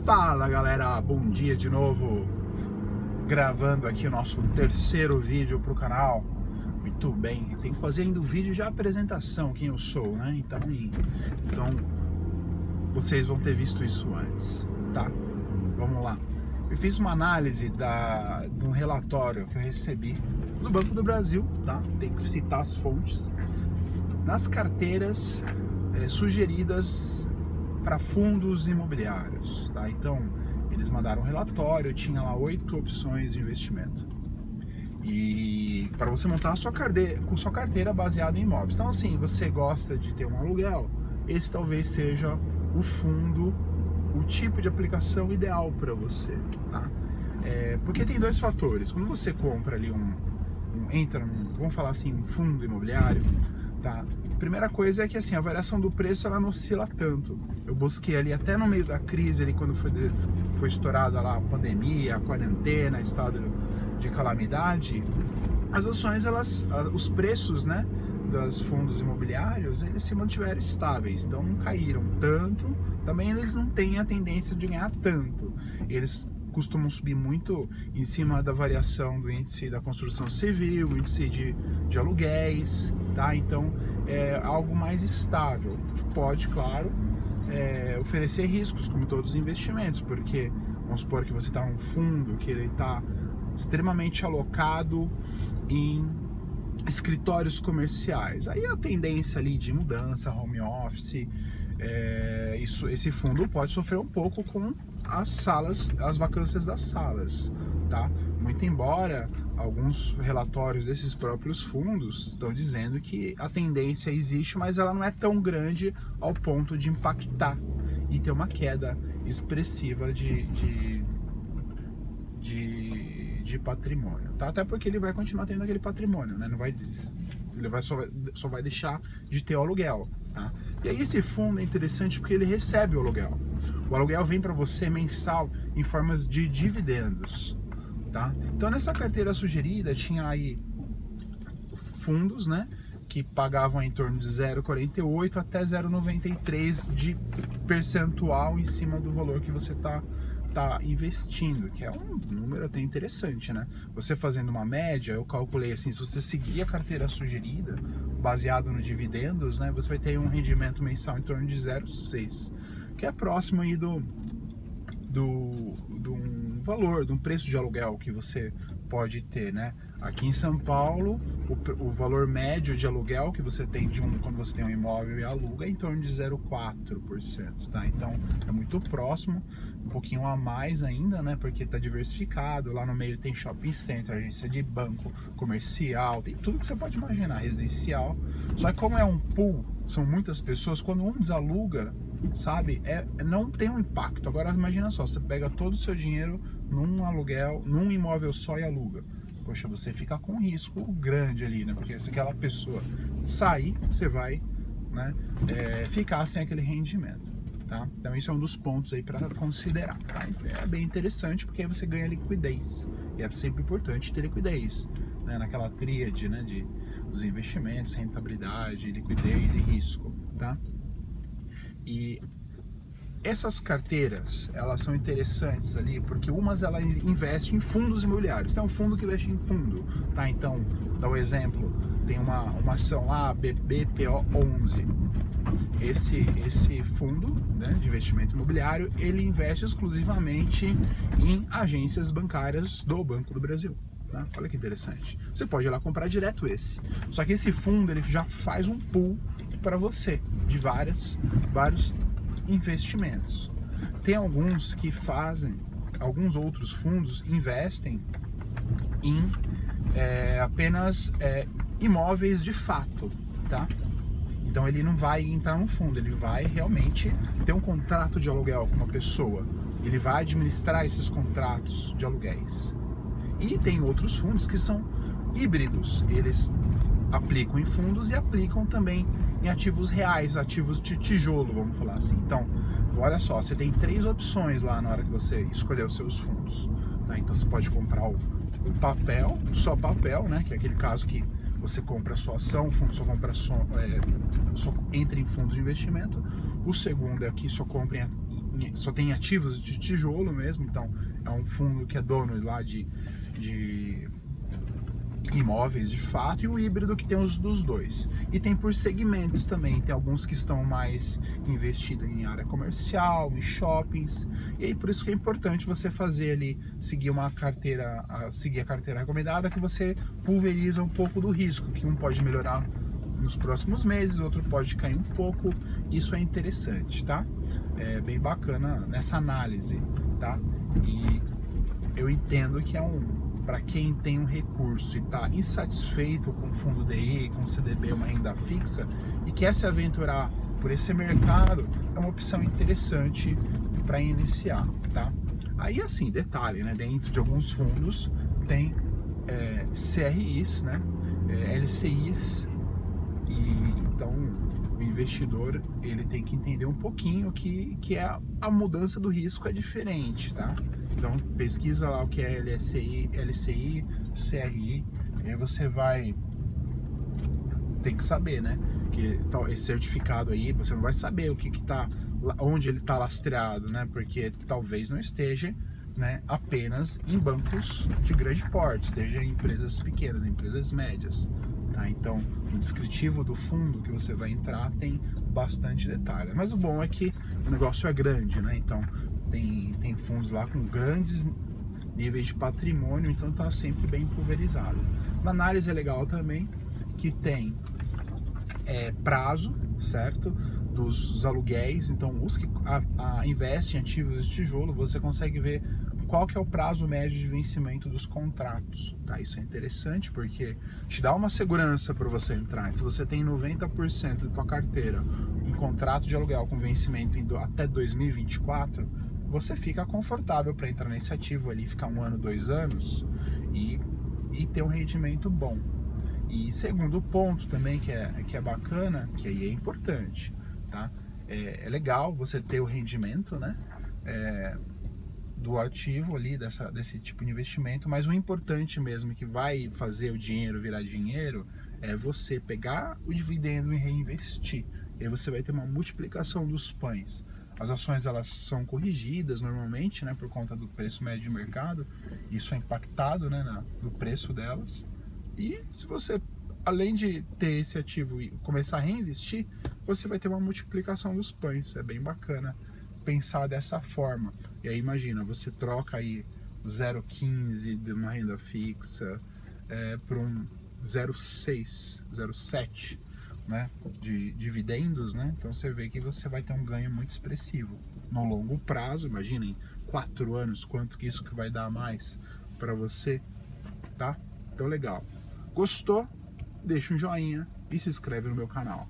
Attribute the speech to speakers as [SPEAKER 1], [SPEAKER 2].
[SPEAKER 1] Fala galera, bom dia de novo, gravando aqui o nosso terceiro vídeo pro canal. Muito bem, tem que fazer ainda o vídeo de apresentação, quem eu sou, né? Então vocês vão ter visto isso antes, tá? Vamos lá. Eu fiz uma análise de um relatório que eu recebi do Banco do Brasil, tá? Tem que citar as fontes, nas carteiras sugeridas para fundos imobiliários, tá? Então, eles mandaram um relatório, tinha lá 8 opções de investimento. E para você montar a sua carteira baseada em imóveis. Então, assim, você gosta de ter um aluguel, esse talvez seja o fundo, o tipo de aplicação ideal para você, tá? Porque tem dois fatores. Quando você compra ali vamos falar assim, um fundo imobiliário, tá? Primeira coisa é que assim, a variação do preço ela não oscila tanto. Eu busquei ali até no meio da crise, ali, quando foi estourada lá a pandemia, a quarentena, estado de calamidade, as ações, os preços, né, dos fundos imobiliários, eles se mantiveram estáveis, então não caíram tanto, também eles não têm a tendência de ganhar tanto. Eles costumam subir muito em cima da variação do índice da construção civil, índice de aluguéis, tá? Então é algo mais estável. Pode, claro, oferecer riscos, como todos os investimentos, porque vamos supor que você está num fundo que ele está extremamente alocado em escritórios comerciais. Aí a tendência ali de mudança, home office, esse fundo pode sofrer um pouco com as vacâncias das salas, tá? Muito embora alguns relatórios desses próprios fundos estão dizendo que a tendência existe, mas ela não é tão grande ao ponto de impactar e ter uma queda expressiva de patrimônio, tá? Até porque ele vai continuar tendo aquele patrimônio, né? Só vai deixar de ter o aluguel, tá? E aí esse fundo é interessante porque ele recebe o aluguel. O aluguel vem para você mensal em formas de dividendos, tá? Então nessa carteira sugerida tinha aí fundos, né, que pagavam em torno de 0,48 até 0,93 de percentual em cima do valor que você tá investindo, que é um número até interessante, né? Você fazendo uma média, eu calculei assim, se você seguir a carteira sugerida, baseado no dividendos, né, você vai ter um rendimento mensal em torno de 0,6, que é próximo aí do valor, de um preço de aluguel que você pode ter, né? Aqui em São Paulo, o valor médio de aluguel que você tem quando você tem um imóvel e aluga é em torno de 0,4%, tá? Então é muito próximo, um pouquinho a mais ainda, né? Porque está diversificado, lá no meio tem shopping center, agência de banco, comercial, tem tudo que você pode imaginar, residencial. Só que como é um pool, são muitas pessoas, quando um desaluga, sabe, não tem um impacto. Agora imagina só, você pega todo o seu dinheiro num aluguel, num imóvel só e aluga. Poxa, você fica com um risco grande ali, né? Porque se aquela pessoa sair, você vai, né, ficar sem aquele rendimento, tá? Então isso é um dos pontos aí para considerar, tá? É bem interessante porque aí você ganha liquidez, e é sempre importante ter liquidez, né? Naquela tríade, né, dos investimentos, rentabilidade, liquidez e risco, tá? E essas carteiras, elas são interessantes ali, porque elas investem em fundos imobiliários. Tem um fundo que investe em fundo, tá? Então, dá um exemplo, tem uma ação lá, BPO11. Esse fundo, né, de investimento imobiliário, ele investe exclusivamente em agências bancárias do Banco do Brasil. Tá? Olha que interessante. Você pode ir lá comprar direto esse. Só que esse fundo, ele já faz um pool para você de vários investimentos. Tem alguns que alguns outros fundos investem em apenas imóveis de fato, tá? Então ele não vai entrar no fundo, ele vai realmente ter um contrato de aluguel com uma pessoa, ele vai administrar esses contratos de aluguéis. E tem outros fundos que são híbridos, eles aplicam em fundos e aplicam também em ativos reais, ativos de tijolo, vamos falar assim. Então, olha só, você tem 3 opções lá na hora que você escolher os seus fundos, tá? Então você pode comprar o papel, só papel, né? Que é aquele caso que você compra a sua ação, o fundo só compra só entra em fundos de investimento. O segundo é que só compra só tem ativos de tijolo mesmo, então é um fundo que é dono lá de imóveis de fato, e o híbrido que tem os dos dois. E tem por segmentos também, tem alguns que estão mais investidos em área comercial, em shoppings, e aí por isso que é importante você fazer ali, seguir a carteira recomendada, que você pulveriza um pouco do risco, que um pode melhorar nos próximos meses, outro pode cair um pouco. Isso é interessante, tá? É bem bacana nessa análise, tá? E eu entendo que para quem tem um recurso e está insatisfeito com o fundo DI, com o CDB, uma renda fixa, e quer se aventurar por esse mercado, é uma opção interessante para iniciar, tá? Aí assim, detalhe, né? Dentro de alguns fundos tem CRIs, né? LCIs, e então o investidor ele tem que entender um pouquinho que a mudança do risco é diferente, tá? Então pesquisa lá o que é LCI, CRI, e aí você vai tem que saber, né? Que esse certificado aí, você não vai saber o que tá, onde ele tá lastreado, né? Porque talvez não esteja, né, apenas em bancos de grande porte, esteja em empresas pequenas, empresas médias, tá? Então, o descritivo do fundo que você vai entrar tem bastante detalhe. Mas o bom é que o negócio é grande, né? Então, tem fundos lá com grandes níveis de patrimônio, então tá sempre bem pulverizado. Na análise é legal também que tem prazo, certo? Dos aluguéis, então os que investem em ativos de tijolo, você consegue ver qual que é o prazo médio de vencimento dos contratos, tá? Isso é interessante porque te dá uma segurança para você entrar. Então, você tem 90% da tua carteira em contrato de aluguel com vencimento até 2024, você fica confortável para entrar nesse ativo ali, ficar 1 ano, 2 anos e ter um rendimento bom. E segundo ponto também que é bacana, que aí é importante, tá? É legal você ter o rendimento, né? Do ativo ali, desse tipo de investimento, mas o importante mesmo que vai fazer o dinheiro virar dinheiro é você pegar o dividendo e reinvestir. E aí você vai ter uma multiplicação dos pães. As ações elas são corrigidas normalmente, né, por conta do preço médio de mercado. Isso é impactado, né, no preço delas. E se você, além de ter esse ativo e começar a reinvestir, você vai ter uma multiplicação dos pães. É bem bacana pensar dessa forma. E aí imagina, você troca aí 0,15 de uma renda fixa por um 0,6, 0,7, né, de dividendos, né? Então você vê que você vai ter um ganho muito expressivo no longo prazo. Imagina em 4 anos quanto que isso que vai dar a mais para você, tá? Então legal. Gostou? Deixa um joinha e se inscreve no meu canal.